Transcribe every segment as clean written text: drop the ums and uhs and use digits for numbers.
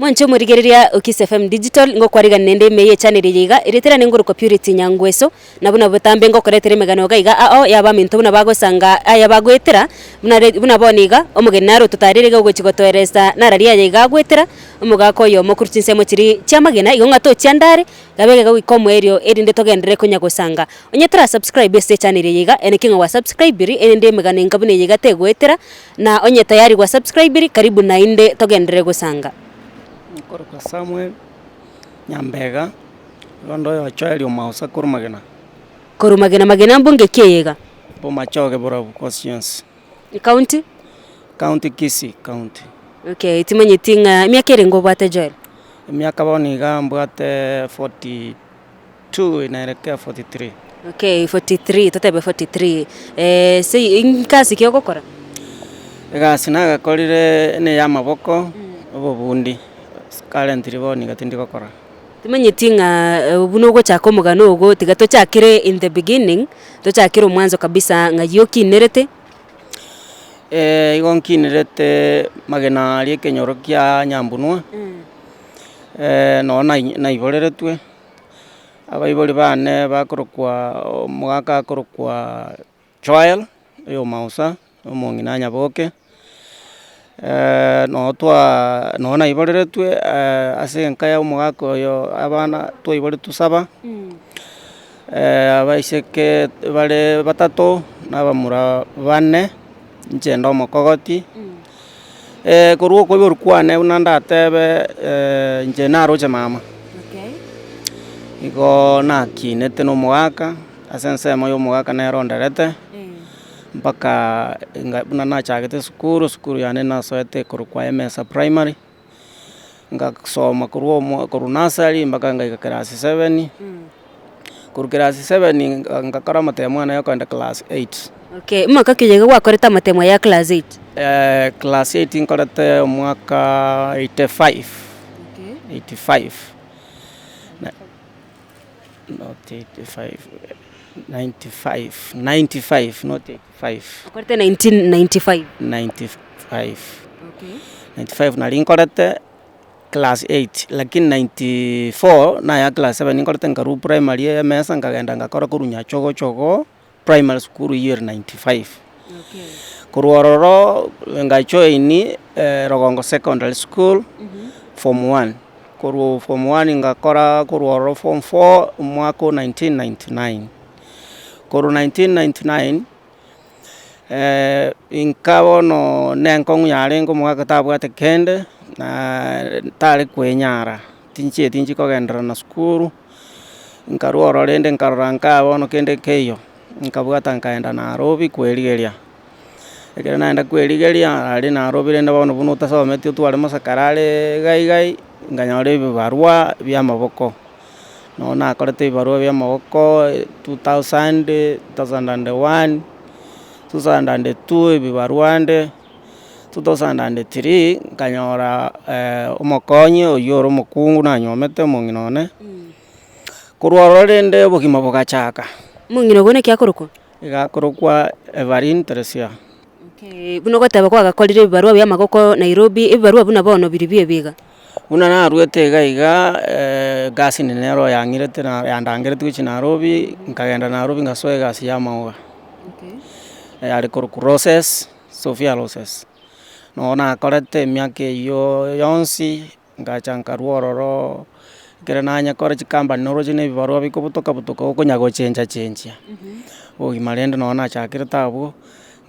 Mwancho murigereria Ukis FM Digital ngo kwariga nende meye channel yiga iretera nenguruko Purity Nyangweso nabuna butambe ngo koretere megano gaiga ao yaba minto buna bagosanga aya bagwetera buna boniga omugenaro tutarire go chigotoeresa nararia yiga gwetera omugako yo mokurutse mochiri chamagena igo ngato chiandare gabege go ikomwerio erinde togendere kunyagosanga onyetera subscribe este channel yiga enekinga wa subscribe erinde megano ngabune yiga tegwetera na onye tayari wa subscribe karibu na inde togendere gosanga Kwa Samuel Nyambega londo yo choelio mausa kurumagena magena mbunge kiyega bo machoge bora constituency county Kisii county. Okay, timanyi tinga miaka irengo bwate Joel miaka boni gambwate 42 inaelekea 43. Okay, 43 totebe 43 sei inkasi kyo gukora egasi nagakorire ne yamaboko obubundi currently boni gatindi gukora timanyi tinga buno go chako mugano ugo tigato chakire in the beginning to chakire mwanzo kabisa ngayo kinerete igon kinerete magena ali kenyoro kya nyambunwa no na iboreretwe abaibori bane bakorokwa mugaka korokwa trial yo mausa omongina nyaboke no na iboreretwe ase nkaya omugako yo abana twaibore tusaba abaiseke bare batato nabamura bane nchendo mokogoti koruo ko borukwane unanda tebe nje naroche mama igo na kinete no mugaka asense moyo mugaka na ronderete mpaka buna na chagete skuru yane na soete kurukwa MSA primary ngasoma koru nursery mpaka ngaika class 7 kuru class 7 ngakora matemo na yokwenda class 8. Okay, mwaka kijega wakoreta matemo ya class 8 class 8 nkorete mwaka 85. Okay. 85 not 85 95 not 85. Korete 1995 Okay. 95 na linkorete class 8 lakini 94 na ya class 7 nkorete ngaru primary ya mesa ngagenda ngakora kurunya chogo primary school year 95. Okay. Kuruororo ngachoini Rogongo secondary school form 1. Kuru form 1 ngakora kuruororo form 4 mwaka 1999. Kuru 1999 inkabo no nenkongu yarengo mwaka tabwate kende na tali kwenyara tinchi kogendera na skuru nkaruoro rende nkaroranka bono kende keyo nkabwata nkaenda Nairobi kwerigeria ekere naenda kwerigeria ali Nairobi rende bono buno tasomete twale masakarale gai nganyore bibarua bya maboko no na akorete bibarua bya maboko 2000 2001 2002 bibaruande 2003 kanyora omokonye oyoro mokungu na nyomete monginone kurwaro rende bogima bogachaka mungino gone kyakoroko igakorokwa Evarin Teresia. Okay, buno gotaba kwa gakorire bibarua bya magoko Nairobi ibibarua buna bono biribie biga una na ruete gaiga gasi nenero yangirete na yandangirete ku Nairobi nkagenda Nairobi ngasoe gasi ya mauga. Okay. Ali process Sofia Roses no na korete miake yo yonsi ngachanka ruororo kera nanya kore chikamba noroje ne bibarua bikobutoka okonyago chenja ogimarende no na chakire tabo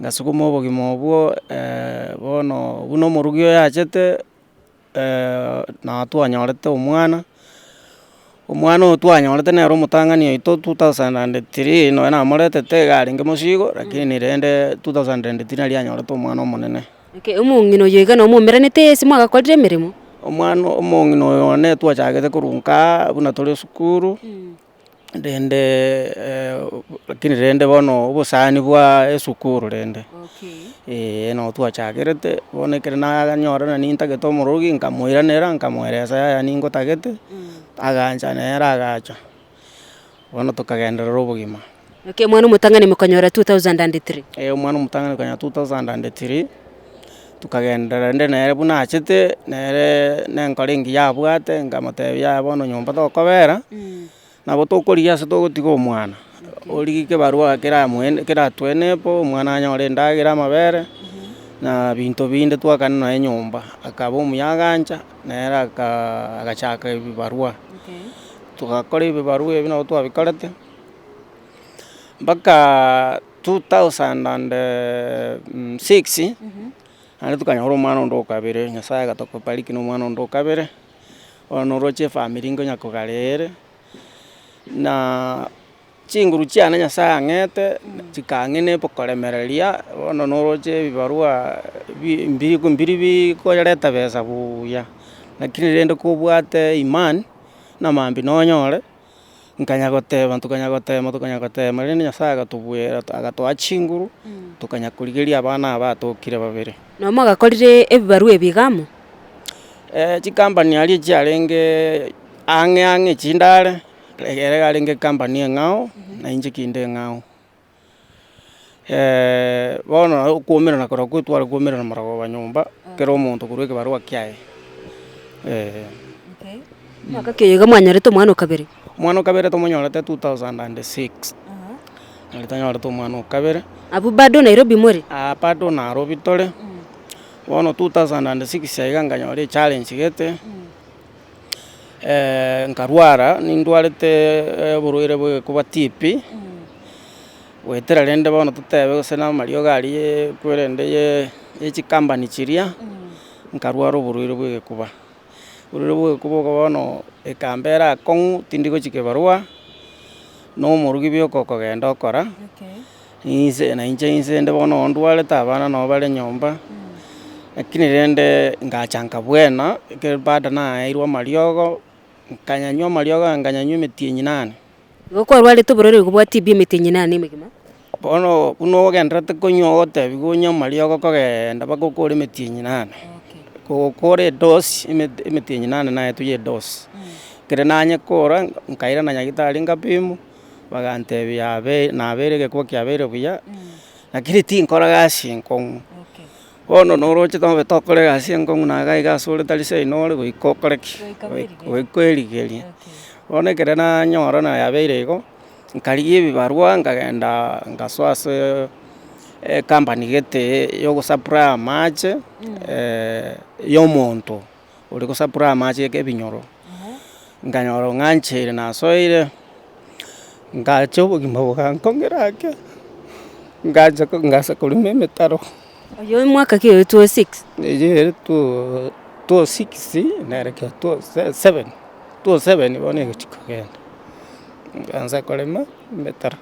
ngasukumo bogimo obwo bono buno morugio yachete na twanyorete omwana twanyorete nero mutangani ito 2003 no na morete tegari ngemushigo lakini rende 2003 ali anyorete omwana omonene. Okay, omungino yoiga no mumeranete simwa gakorire mirimo omwana omongino yone twachagete kurunka buna tole sukuru rende lakini rende bono obusani bwa esukuru rende. Okay. No twachagirete bonekere na nyora na nintagete omurugi nkamuiranera nkamweresa ya ningo tagete aganja nera agacha bono tukagenderera obugima. Okay, mwana mutangani mukanyora 2003 mwana mutangani kanya 2003 tukagendera nde nere buna achete nere nenkora engiya yabwate nkamotebia bono nyomba tokobera nabo tokorigia ase togotiga omwana origie kebarua keratwenepo omwana anyore endagera amabere na binto binde twakana naye nyomba akaba omuya agancha nere agachaka ebibarua tugakora ebibarua ebi nabo twabikorete mpaka 2006 naende tukanyora omwana onde okabere nyasaye agatokobariki na omwana onde okabere bono oroche efamiri nkonya kogara ere na chinguru chiane nyasaye ang'ete chikang'ina koremereria bono noroche ebibarua mbiri bikoreta besa buya lakini rende kobwate imani na mambia nonyore nkanya gotema rende nyasaye agatobwera agatoa chinguru tokanya korigeria abana aba atokire babere. No mwagakorire ebibarua ebigamo? Chikampani aria chiarenge ang'e chindare ere arenge kampani eng'ao na inche kinde eng'ao bono okomerana korokwa tware komerana maragoba nyomba kero omonto korwa ekebarua kiaye. Mwaka keiga mwanyorete omwana okabere? Omwana okabere tomonyorete 2006 nari tanyorete omwana okabere. Abwo bado Nairobi more? Bado Nairobi tore bono 2006 iga nkanyora echallenge gete nkarwara nindwarete oborwaire bwegekuba TB gwetera rende bono totebe gose na amariogo aria kwerende echikampani chiria nkarwara oborwaire bwegekuba bono ekambera akong'u tindi gochia kebarua na omorugi bioka okogenda okora na inche nde bono ndwarete abana nabo bare nyomba lakini rende ngacha nkabwena baada naeirwe amariogo nkanyanywa amariogo nkanyanywa emeti 8. Igo kwarwarete oborwaire bwa TB emeti 8 emegima? Bono buna ogenderete konywa ogotebi gonya amariogo kogenda bagokora emeti 8 gokora edosi emeti 8 naetwa edosi kere nanyekora nkaira na nyagitari nkapimu bagantebia nabeire egekuba kiabeire buya lakini tinkora gasi enkong'u bono noroche tobe tokora egasi enkong'u naga egasi ore tari seino goika okore ki goika erigeria bono ekero nanyora nayabeire igo nkarigia ebibarua nkagenda ngasoa ase ekampani gete ya ogosupply amache ya omonto ore gosupply amache ebinyoro nkanyora ng'ancheire nasoire ngacha obogima bogankongera ake ngasa korima emetaro. Oyo mwaka ki oyo 2006? Eye 2006 narekea 2007 bono egochia kogenda ngansa korema emetaro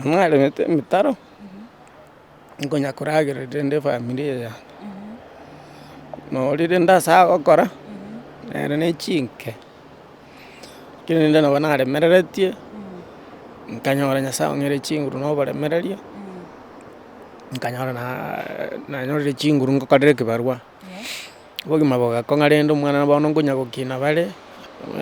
naremete emetaro nkonya koragerera rende efamiri eyane nori rende ase agokora nere na echinke lakini rende nabo naremereretie nkanyora nyasaye ong'ere chinguru noboremereria nkanyora nanyorire chinguru ngokorera ekebarua obogima bogakong'a rende omwana bono nkonya gokina bare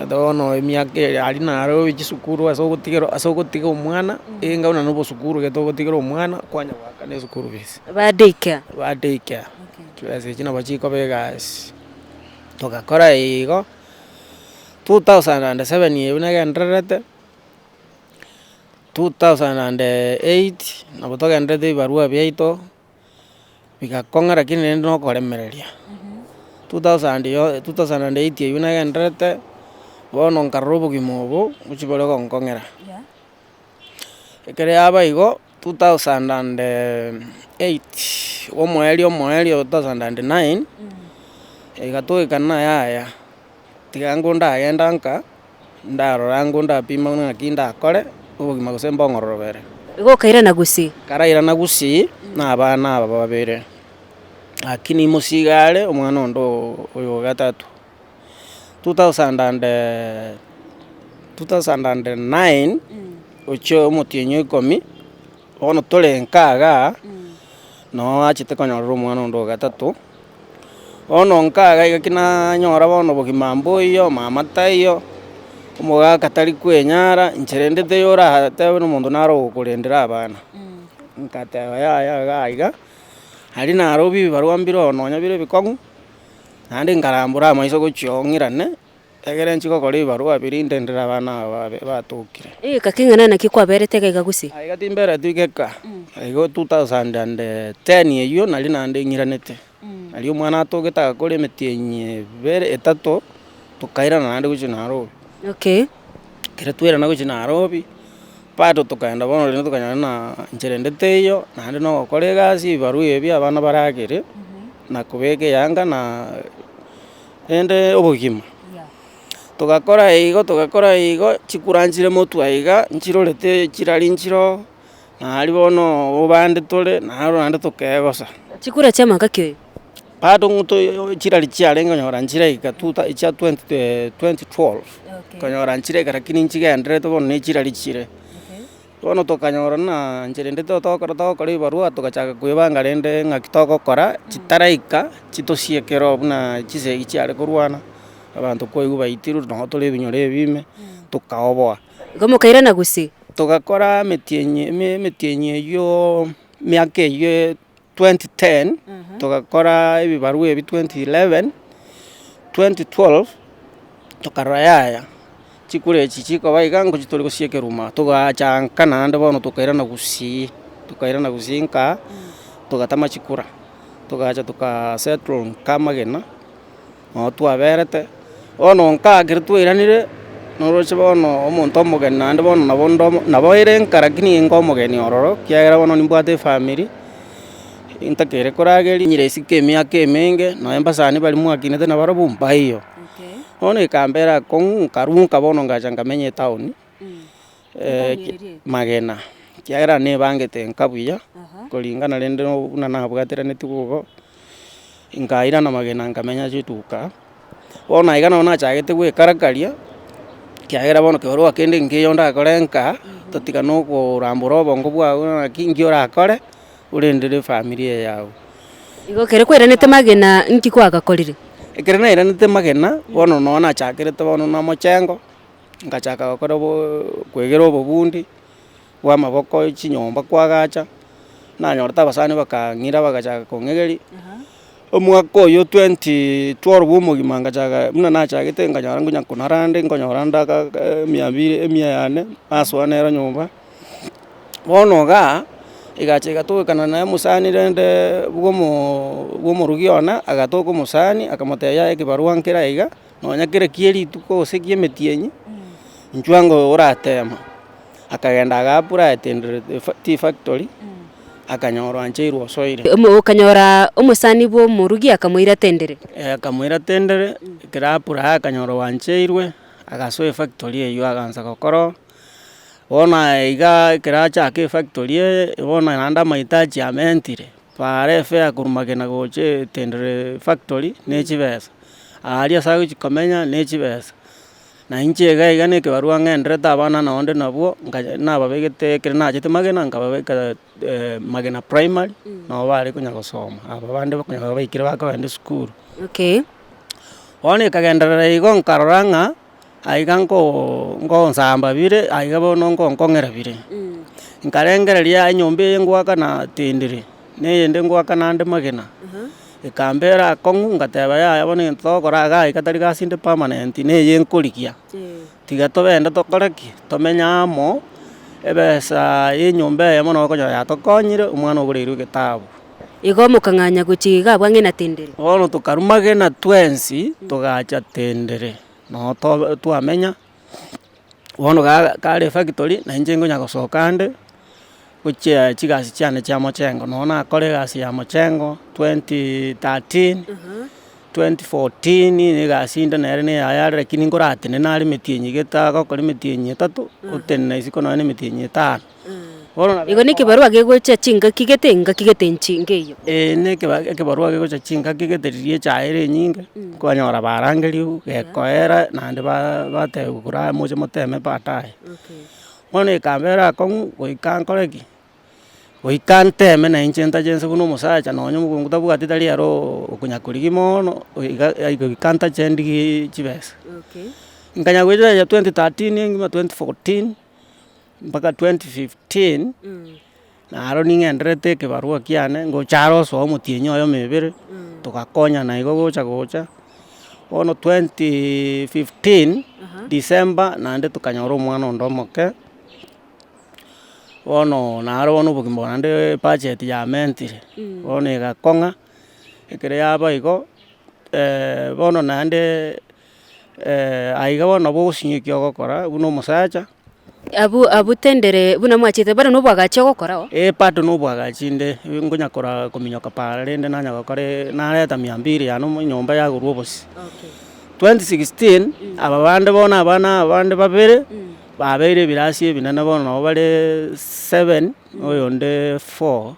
bono emiaka aria Nairobi chisukuru ase ogotiga omwana enga buna na obosukuru gete ogotigera omwana kwanya goaka na esukuru fees ba daycare chibesa echi nabo chikoba egasi togakora igo 2007 ebi nagendererete 2008 nabo togenderete ebibarua biaito bigakong'a lakini rende nokoremereria 2008 ebi nagenderete bono nkarora obogima obo gochia bore gonkong'era ekero yaba igo 2008 omoeri 2009 igatogekana nayaya tiga nko ndagenda nka ndarora nko ndapima ng'aki ndakore obogima gose mbong'ororobere igo okairana gusii? Karairana gusii na abana aba babere lakini mosigare omwana onde oyo gatatu 2009 ochia omotienyi 10 bono tore nkaga no achete konyorera omwana onde gatatu bono nkaga iga kinanyora bono obogima mboiyo mama taiyo omogaka tari kwenyara inche rende teiyo oratebe na omonto nare gokorendera abana nkateba yaya iga ari Nairobi bibarwa mbiro nonya bire bikong'u naende nkarambura amaiso gochiong'erane egere nchigokora ebibarwa birinde ndera abana aba batokire. Ekaking'ana naki kwaberete iga gusii? Iga timbereti igeka igo 2010 eywo nari naende ng'iranete nari omwana atogete agakora emetienyi etato tokairana naende gochia Nairobi. Okay. Kere twairana gochia Nairobi bado tokaenda bono rende tokanyora na ncherendete eyo naende na ogokora egasi ebibarwa ebi abana baragere na kobeka eyanga na rende obogima. Togakora igo chikuranchire motwe iga nchirorete chirari nchiro nari bono obande tore naro naende tokegosa. Chikura chiama ngaki oyo? Bado chirari chiarenge onyora nchiraika chia 2012 konyora nchiraika lakini nchigenderete bono na echirari chire. Bono tokanyora na ncherendete togokora ebibarwa togachaka koebanga rende ng'aki togokora chitaraika chitosiekera buna chisegi chiare korwana abanto koigwa baitirwe nonya tore ebinyoro ebime tokaoboa. Igo mokairana gusii? Togakora emetienyi eywo miaka eywo 2010 togakora ebibarwa ebi 2011 2012 tokarora yaya chikura echi chikoba iga ngochi tori gosieka eruma togachanka naende bono tokairana gusii nka togatama chikura togacha tokasettle nka amagena no twaberete bono nka ekero twairanire noroche bono omonto omogeni naende bono nabo ere nka lakini nka omogeni ororo kiagera bono nimbwate efamily ntakeire korageria nyire isike emiaka emenge nonya mbasani bari mwakinete nabaro bumbaiyo. Bono ekambera akong'u nkarunka bono ngacha nkamenya etown Magena kiagera nebangete nka buya koringana rende buna nabwatiraneti gogo nkairana Magena nkamenya chituka. Bono iga nabo nachagete goekarakaria kiagera bono kebarwa kende nkeiyo ndakore nka totigana okorambora obongo bwago naki nki orakore orendere efamily eyao. Igo kere kwairanete Magena nki kwagakorire? Ekero nairanete Magena bono no nachakerete bono na omochengo ngachaka gokora kwegera obobundi bwa amaboko chinyomba kwagacha nanyorete abasani bakang'ira bagachaka kong'egeria. Omwaka oyo 2012 omogima ngachaka buna nachagete nkanyora ngonya konarande nkonyora ndaka 200 100 aswa nero nyomba. Bono iga igacha igatogekana na omosani rende bwa omorugi ona agatoka omosani akamotebia ekebarua nkera iga nonya kere kia rituko gose kia emetienyi nchwango oratema akagenda agaapply tea factory akanyorwa ncheirwe osoire. Okanyora omosani bwa omorugi akamoira tendere? Akamoira tendere ekero apply akanyora wancheirwe agasoa efactory eywo agansa gokora. Bono iga ekero achaka efactory bono naende amahitaji amentire para efare korwa Magena gocha tendere factory na echibesa aria ase agochi komenya na echibesa na inche iga na ekebarua ng'enderete abana nonde nabwo nababegete ekero nachete Magena nkababeka Magena primary nabo bare konya gosoma aba bande bakonya baikire bakagenda esukuru. Okay. Bono ekagenderera igo nkarora ng'a aiga nkonsamba bire aiga bono nkong'era bire nkarengereria enyomba eye ngwaka na tendere na eyende ngwaka nande Magena ekambera akong'u ngateba yaya bono egento togokora iga iga tari gasi inde permanent na eye nkorigia tiga tobende tokore ki tomenye amo ebesa ya enyomba eye bono okonyora yatokonyire omwana oboreirwe egetabu. Igo mokang'anya gochi iga abwang'e na tendere? Bono tokarwa Magena twensi togacha tendere no twamenya bono kare factory na inche ngonya gosoka nde gochia chigasi chiane chia mochengo no nakora egasi ya mochengo 2013 2014 na egasi inde nere neyayare lakini nkoratene nare emetienyi getagokora emetienyi etato otene isiko nonya na emetienyi etano. Igo na ekebarua gegocha chingaki gete ngaki gete nchinga eywo? Na ekebarua gegocha chingaki gete riria echaere enyinge kwanyora barangeriwu gekoera naende bateba gokora moche moteme baadaye. Bono ekambera akong'u goika nkore ki goika nteme na inche ntachenyse buna omosacha nonya omokungu tabwati tari aro okonya korigia mono goika ntachendigie chibesa. Nkanya gocha ya 2013 ngima 2014 mpaka 2015 naro ning'enderete ekebarua kiane ngochara osoa omotienyi oyo mebere togakonyana igo gocha bono 2015 December naende tokanyora omwana onde omoke bono naro bono obogima naende budget yamentire bono egakong'a ekero yaba igo bono naende aiga bono nabo ogosinyukia ogokora buna omosacha abu tendere buna mwachete bado nobwagachi ogokorao bado nobwagachi inde ngonyakora kominyoka para rende nanyagokore nareta 200 yano nyomba yagorwa obosi 2016 aba bande bono abana abande babere babeire ebirasi ebinene bono nabo bare 7 oyonde 4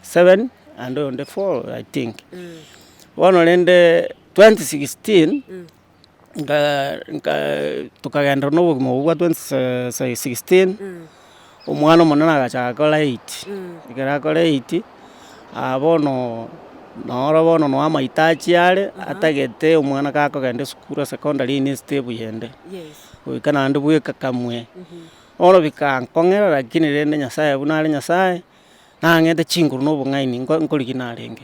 7 and oyonde 4 I think bono rende 2016 tukagenda n'obogima bwa 2016 omwana omonene agachaka kora 8 ekero akora 8 bono noro bono no amaitachi are atagete omwana gakogenda esukuru secondary ni stable yende goika naende bweka kamwe bono bikankong'era lakini rende nyasaye buna are nyasaye nang'ete chinguru na obong'aini nkorigi narenge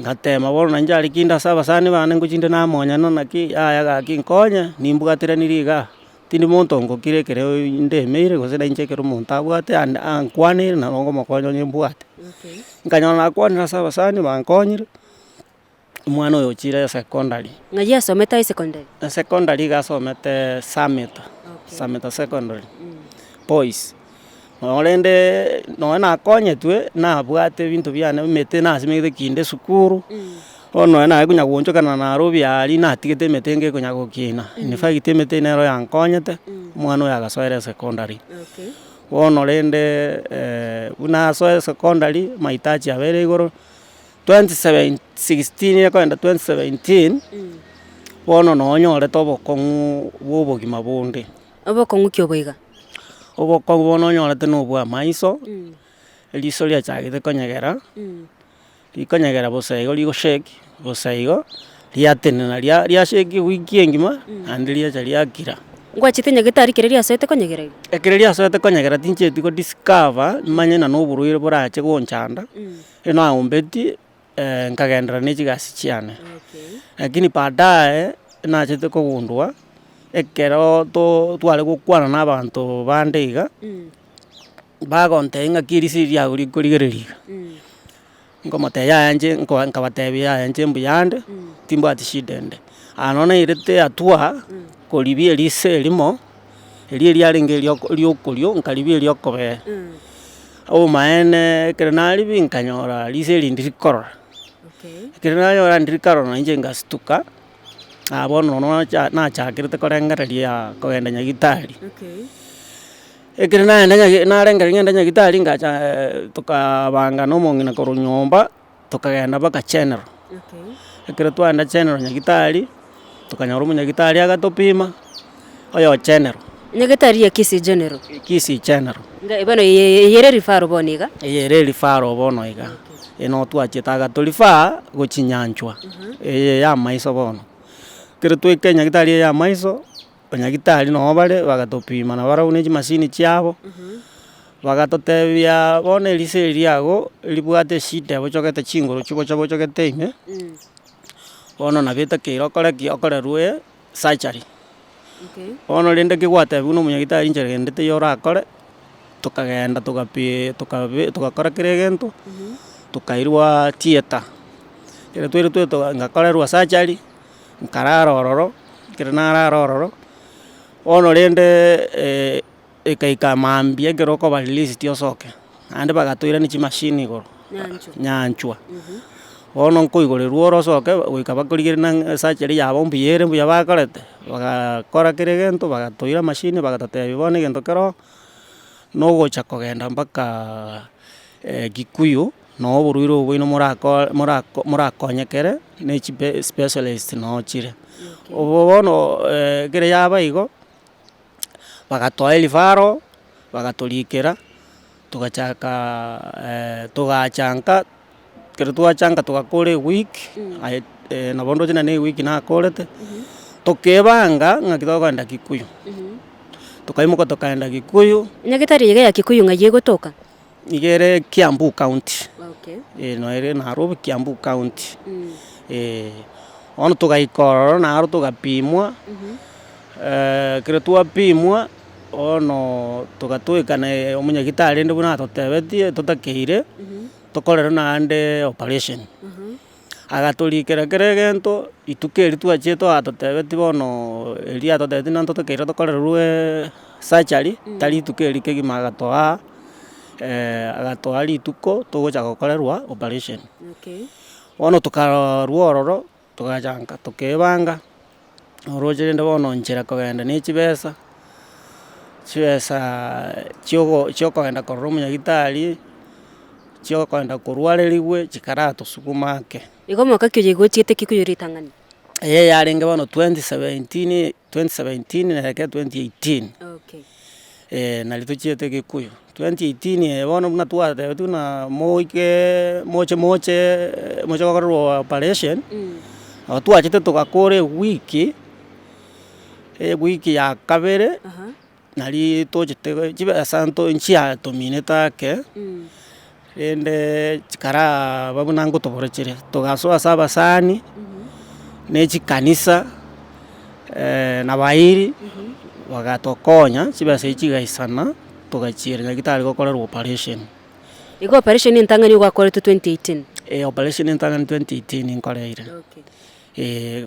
ngatema bono nanje are kinde ase abasani bane ngochinde namonyana naki aya gaki nkonya nimbwateranirie iga tindi monto ngokire ekero ndemeire gose nainche ekero omonto abwate ankwanire nabo ngomokonya onye mbwate nkanyora nakwanire ase abasani bankonyire omwana oyo ochire secondary ng'ai asomete ae secondary secondary gasomete Sameta secondary boys norende noe nakonyetwe nabwate ebinto biane emete nasimegete kinde sukuru bono naye konya gwonchokana naro biari natigete emete ngekonya gokina in fact emete nero yankonyete omwana oyo agasoire secondary bono rende buna asoe secondary maitachi abere igoro 2016 yakoenda 2017 bono nonyorete obokong'u bwa obogima bonde obokong'u kioboiga obokong'u bono onyorete nobwa maiso eriso riachagete konyegera rikonyegera bosa igo rigosheki bosa igo riatenena riasheki wiki engima ande riacha riakira ngwachete nyagitari kere riasoete konyegera igo ekero riasoete konyegera tincheti godiscover manye na noborwaire borache gonchanda eno aombeti nkagendera na echigasi chiane lakini baadaye nachete kogundwa ekero tware gokwana na abanto bande iga bagontebia ng'aki erisi riago rikorigereria nkomoteya yanje nkabatebia yanje mbuyande timbwati shida ende ano nairete atua koribia erise erimo eriarenge riokorio nkaribia eriokobea omaene ekero naribi nkanyora rise erindi rikorora ekero nanyora ndirikorora nainche ngasituka bono nachakirete korengereria kogenda nyagitari ekero narengera ng'enda nyagitari ngacha tukabanga na omong'ina korwa nyomba tukagenda mpaka general ekero twaenda general nyagitari tukanyora omonyagitari agatopima oyo general nyagitari ya Kisii general general bono yere rifaro bono iga yere rifaro bono iga eno twachete agaturifa gochinyanchwa ya maiso bono kero tweke nyagitari ya maiso banyagitari no bare bagatopima na barabona echimashini chiabo bagatotebia bono erise riago ribwate shida bochogete chinguru chigocha bochogete ime bono nabete keiro okorerwe surgery bono rende kigwatebia buna omonyagitari inche gendete yo orakore tukagenda tugakora kera egento tukairwa theatre kero twaire ngakorerwa surgery nkarara ororo kero narara ororo bono rende ekaika mambia ekero okoba released osoke naende bagatoirani chimashini igoro nyanchwa bono nkoigorerwa oro osoke goika bakorigereri surgery yabo mbuyere mbuya bakorete bagakora kera egento bagatoira mashini bagatotebia bono egento kero nogocha kogenda mpaka Gikuyu no oborwaire obo bwaino morakonyekere na specialist nochire obo bono kere yaba igo bagatoa erifaro bagatorikera tugachanka kero twachanka tugakora eweek nabo ndoche na eweek nakorete tukebanga ng'aki togenda Gikuyu tukaimoka tukaenda Gikuyu nyagitari iga ya Kikuyu ng'ai egotoka igere Kiambu County Okay. no ere Nairobi Kiambu County ono tugaikora naro tugapimwa kire twapimwa ono tugatwikana omunyagitari ndi buna totebetie tutakeire tukorere nande operation agaturikera kere gento itukeri twachie twatotebeti bono eria totebeti nanto tukeire tukorerwe surgery tari itukeri kegima agatoa rituko tugocha gukorerwa operation bono tukarorwa ororo tugachanga tukebanga orocherende bono nchera kogenda na chibesa chiokogenda korora omunyagitari chiokogenda korwarerigwe chikaratosukumake igo mwaka kio yegwetiete Kikuyu ritang'ani yarenge bono 2017 na reke 2018 okay nari tuchiete Gikuyu 2018 bono buna twatebeti buna moche gokorerwa operation ago twachete tugakora wiki ya kabere nari tochete chibesa nchiatomine take rende chikara babuna ngotoborechire tugasoa ase abasani na echikanisa na bairi bagatokonya chibesa chigaisana tugachiera nyagitari gokorerwa operation igo operation entang'ani gwakoretwe 2018 operation entang'ani 2018 nkoreire okay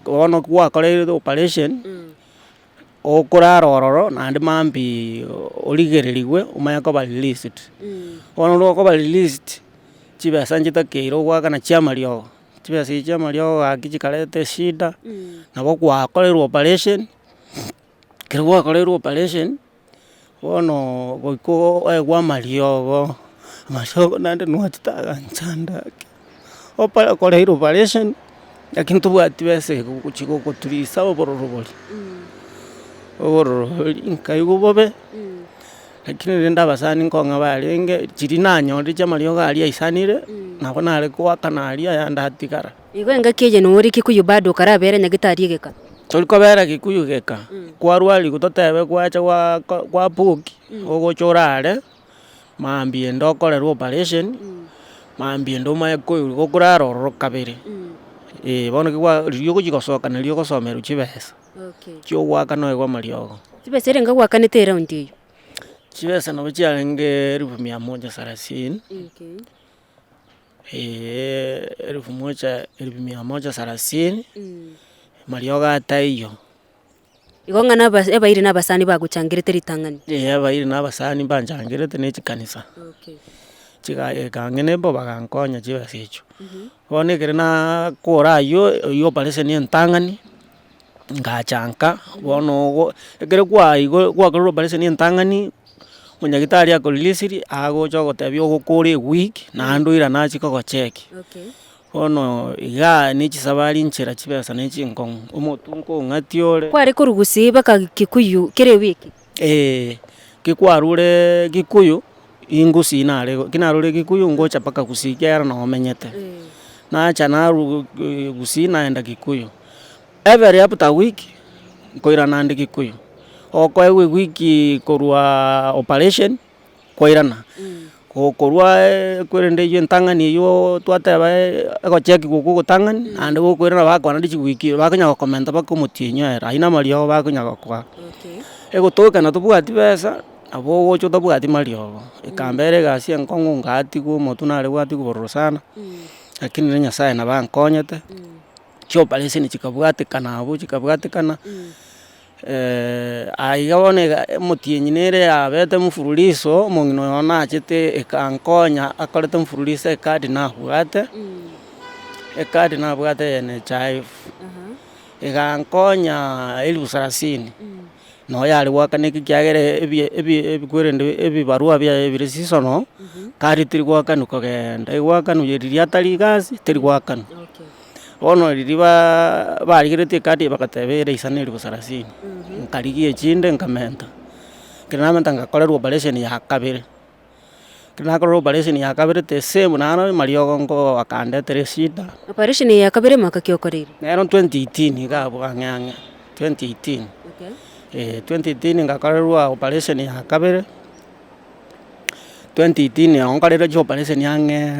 bono gwakoreire operation okorara ororo naende mambi origererigwe omanye koba released bono rokoba released chibesa nchitakeire ogwakana chia mariogo chibesa echi chia mariogo gaki chikarete shida nabo gwakorerwa operation kero gwakorerwa operation bono goiko oegwa mariogo naende nwachitaga nchandake koreire operation lakini tobwati besa chigogoturisa obororo bori nkaigu bobe lakini rende abasani nkong'a barenge chiri nanyore chia mariogo aria aisanire nabo nare gwakana aria yande atigara igo engaki eye nori Kikuyu bado karabere nyagitari egeka tori kobera Gikuyu geka kwarwarigu totebe gwacha gwabuki ogochora are mambi ende okorerwa operation mambi ende omaye gokorara ororo kabere bono riria ogochigosoka nario ogosomerwa chibesa chiogwakana oegwa mariogo chibesa erenga gwakanete eraundi eyo chibesa nabo chiarenge 130 130 mariogo ataiyo igo ng'ana abairi na abasani bagochangirete ritang'ani abairi na abasani banchangirete na echikanisa chigagekang'e bo bagankonya chibesa echo bono ekere nakora aywo operation entang'ani ngachanka bono ekere gwakorerwa operation entang'ani omunyagitari akoreleasiri agocha ogotebia ogokora ewiki naende oira nachika gocheki bono iga na echisabari nchera chibesa na echinkong'u omotunko ong'ati ore kware korugusi baka Kikuyu kere ewiki kikwarure Gikuyu ingusi nare kinarure Gikuyu ngocha mpaka gusii kiara nomenyete nacha naru gusii naenda Gikuyu every after week nkoira nande Gikuyu okoewe wiki korwa operation koirana gokorwa kwerende iyo entang'ani iyo twateba egocheki goku gotang'ani naende gokoirana bakwana ndichigwiki bakonya gokomenta mpaka omotienyo ere aina mariogo bakonya gokoa egotokana tobwati besa nabo ogocha otabwati mariogo ekambera egasi enkong'u ngatigwa omotu nare gwatigwa bororo sana lakini rero Nyasaye nabo ankonyete chioperation chikabwatikana abwo chikabwatikana aiga bono omotienyi nere yabete mfululizo omong'ina oyo nachete ekankonya akorete mfululizo ekadi nabwate ya NHIF egankonya 30,000 no yare gwakaneki kiagere ebikwerende ebibarua bire seasonal kari tiri gwakanu kogenda egwakanu riria atari egasi teri gwakanu bono riria barigerete ekadi bagatebera isana 30,000 nkarigia echinde nkamenta kero namenta ngakorerwa operation ya kabere kero nakorerwa operation ya kabere the same naro mariogo ngo akandetera eshida operation ya kabere mwaka kiokoreire nero 2018 igabwa ng'ang'e 2018 2018 ngakorerwa operation ya kabere 2018 onkorire operation yange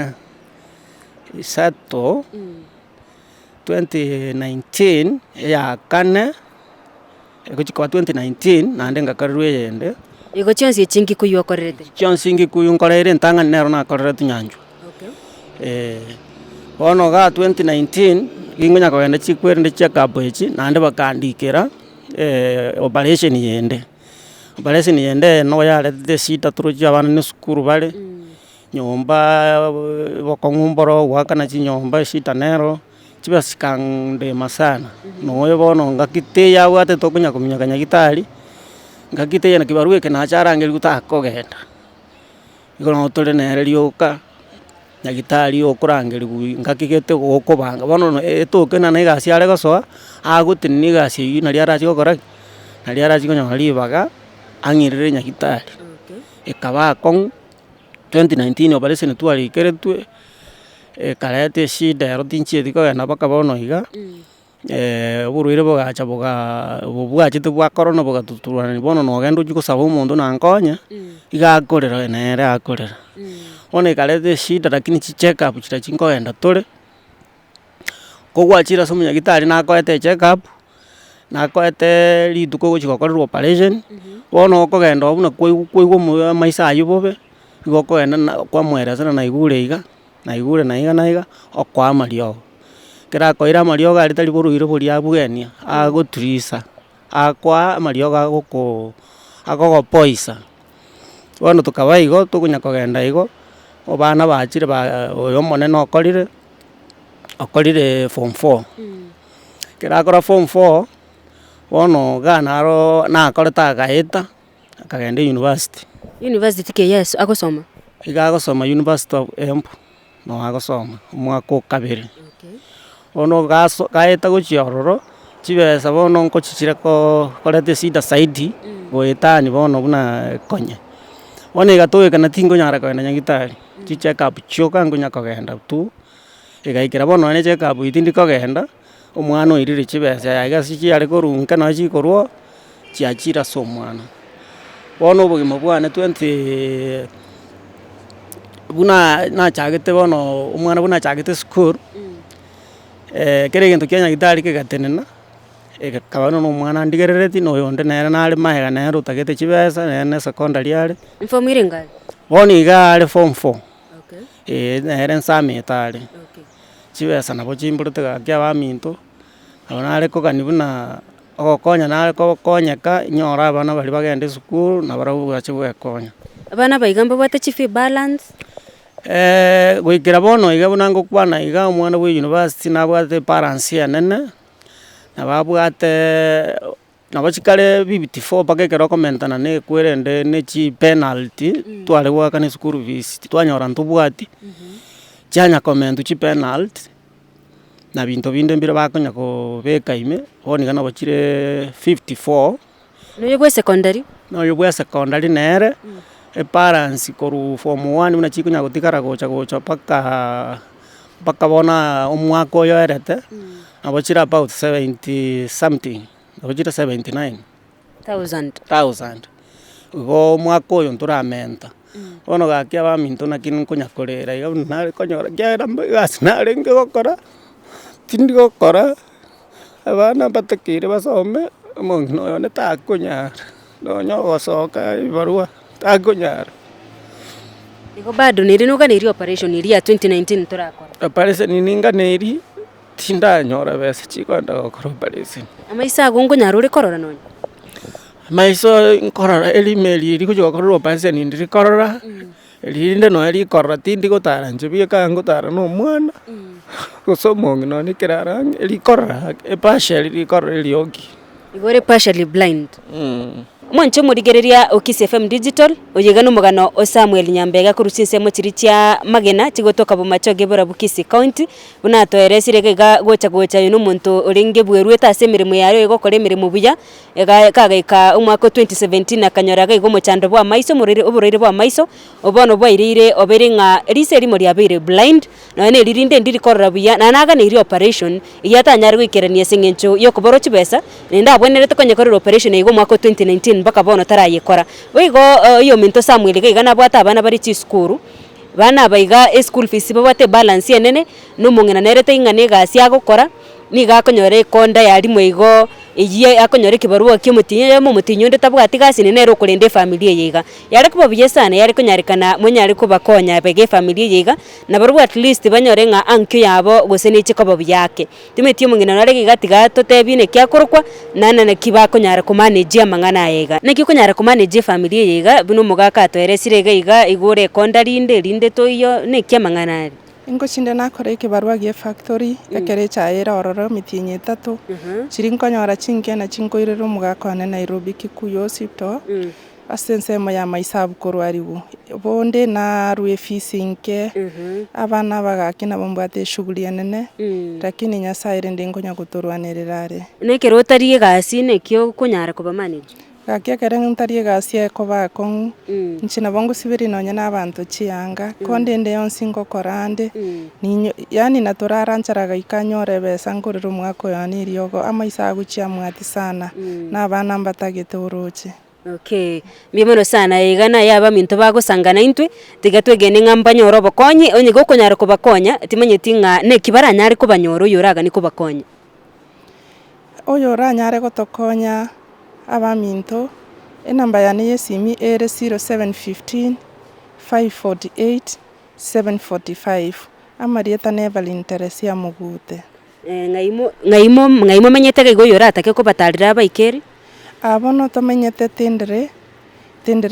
isato 2019 ya kane egochikoba 2019 naende ngakorerwa eyende igo chionsi echingi kuyu okorerete chionsi ngikuyu nkoreire entang'ani nero nakorere tunyanchwa bono ga 2019 gingonya kogenda chikwerende check-up echi naende bakandikera operation yende no yaretete shida torochia abana na esukuru bare nyomba bokong'umboro gwakana chinyomba shida nero chibesa chikandema sana noyo bono ngakite yabwate tokonya kominyaka nyagitari ngakite yana kibarua eke nacharangeri gutakogenda igo no tore nere rioka nyagitari okorangeri ngakigete gokobanga bono etokena na egasi are gosoa agotini egasi eywo nari arachi gokora nari arachi konyora ribaga ang'irere nyagitari ekaba akong'u 2019 operation twarikeretwe ekareta eshida ero tinchieti kogenda mpaka bono iga oborwaire bogacha bobwachete bwa corona bogatuturania bono nogenda ochie gosaba omonto nankonya iga akorera nere akorera bono ekareta eshida lakini chicheck-up chira chinkogenda tore kogwachire ase omonyagitari nakoete echeck-up nakoete rituko ogochi gokorerwa operation bono okogenda buna kwaigwa amaiso aywo bobe igo okogenda kwamoeresera naigure iga naiga okoa amariogo kera akoire amariogo aria tari borwaire boria abwenia agoturisa akoa amariogo agogopoisa bono tokaba igo tokonya kogenda igo obana bachire oyo omonene okorire form 4 kera akora form 4 bono iga naro nakorete agaeta akagenda university ke yesu agosoma iga agosoma University of Embu no agosoma omwaka o kabere bono gaeta gochia ororo chibesa bono nkochichire koreta esida saidi goetani bono buna konye bono igatogekana tingonyara kogenda nyagitari chicheck-up chioka ngonya kogenda tu igaikera bono nonye check-up iti ndikogenda omwana oirire chibesa yaye ase chiare korunka nonye chikorwa chiachire ase omwana bono obogima bwane buna nachagete bono omwana buna achagete esukuru kera egento kia nyagitari kegatenena ekaba na omwana ndigerereti na oyonde nere nare maega nere otagete chibesa nere na secondary are form ere ngari bono iga are form 4 nere nsamete are chibesa nabo chimborete gaki abaminto nabo nare kogani buna ogokonya nare kogokonyeka inyora abana bari bagenda esukuru na barabwo bwache bwekonya abana baiga mbabwate chief balance goikera bono iga buna ngokwana iga omwana bwa university nabwate balance enene nababwate nabo chikare B54 mpaka ekero okomentana na ekwerende na chi penalty tware gwakana esukuru fees twanyora ntobwati chianya komentu chi penalty na binto binde mbire bakonya kobeka ime bono iga nabo chire 54 noyo bwa secondary nere balance koru form 1 buna chikonya gotikara gocha mpaka bona omwaka oyo erete nabo chire about 70 something nabo chire 79,000 igo omwaka oyo ntoramenta bono gaki abaminto naki nkonya korera iga buna nare konyora kiagera egasi narenge gokora tindi gokora abana batakeire basome omong'ina oyo netakonyara nonya ogosoka ibarua takonyara igo bado nere noganeirie operation eri ya 2019 torakora operation ninganeirie tindanyora besa chikwenda gokora operation amaiso ago nkonyara ore korora nonya amaiso nkorora erimeri eri gochi gokorerwa operation ndiri korora erinde no erikorora tindi gotara nchobi ekangotara na omwana gose omong'ina one kerarange erikorora partially rikorora erioki igo ore partially blind mwancho murigereria Okisi FM Digital oyegana omogano o Samuel Nyambega kurusisemo chiri chia magena chigotoka bumachoge bora Bukisi County buna toeresire ga gocha yuno muntu orenge bwerweta ase mirimo yayo igokora mirimo buya kagaika umwaka 2017 akanyora gaigo mochando bwa maiso oborire bwa maiso obono bwairire oberinga rise rimo ria bire blind na ne ririnde ndiri korora buya na naga ne ri operation iyatanyari gwikerania singencho yokoboro chibesa nenda abwenerete konye korora operation igo mwaka 2019 2016 mpaka bono tarayekora oigo iyo minto Samuel iga nabwata abana bari chisukuru bana baiga school fees babate balance yenene n'umung'ina nerete ing'ane egasi agokora niga akonyora ekonda yarimwe igo igie akonyora kibarua kimutinye mu mutinyo ndetabwati gasi nene ro kurinde familia yiga yari kuba buye sana yari kunyarekana munyari kubakonya bege familia yiga na barua at least banyore nga ankyo yabo gosene chikobo byake timetie mungina nare gigatiga totebine kyakorokwa nana na kibakonyara ku manage amangana yiga neki kunyara ku manage familia yiga bino mugaka toeresire yiga igure konda rinde toyo ne kyamangana Ingo chinde nakora ikibarua gie factory ekere chaira ororo mitinye 3 chirinkonyora chinkena chinkoirero mugakone Nairobi Kikuyu hospital asensemo ya maisabu korwaribu bonde na rue fisinke abana bagakina bombate shughuli nene lakini nyasaire ndingonya gutorwanererare nekero tarie gasi nekyo kunyara kuba manage gakia kere ntarie gasi ekoba kon nchina bongo sibiri nonya n'abantu chianga konde nde yonsingo korande ni yani naturara ncharaga ikanyore besa ngorero mwako yani ryogo amaisagu chia mwati sana n'abana mbatagete uruche. Okay, mbimono sana igana yaba minto bagusangana intwe tigatwegene ngamba nyoro bakonye onye gokonyara kubakonya timenye tinga ne kibara nyari kubanyoro yoraga ni kubakonya oyo ranyare gotokonya abaminto enamba yane yesimi ere 0715 548 745 amarieta nebali interest ya mugute ngaimo menyete go yorata ke kubatarira abaikeri abono tomenyete tindere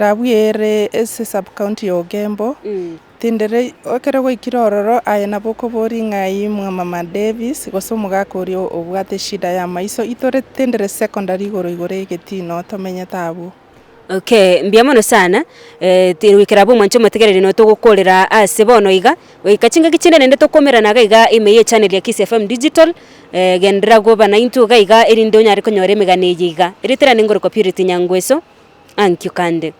abwere ese sub county Ogembo tindere okere go ikirororo ayena boko bori ngai mama Davis gosomuga kuri obwate shida ya maiso itore tindere secondary igore getino tomenyete abo. Okay, mbiamono sana wikira bu mwancho mategerere no tugukorera ase bono iga wikachinga kichinde nende tokomera naga iga imeye channel ya Kiss FM Digital gendera go bana into ga iga irindo nyari konyore megane yiga iritera ningoro Purity Nyangweso ankyo kande.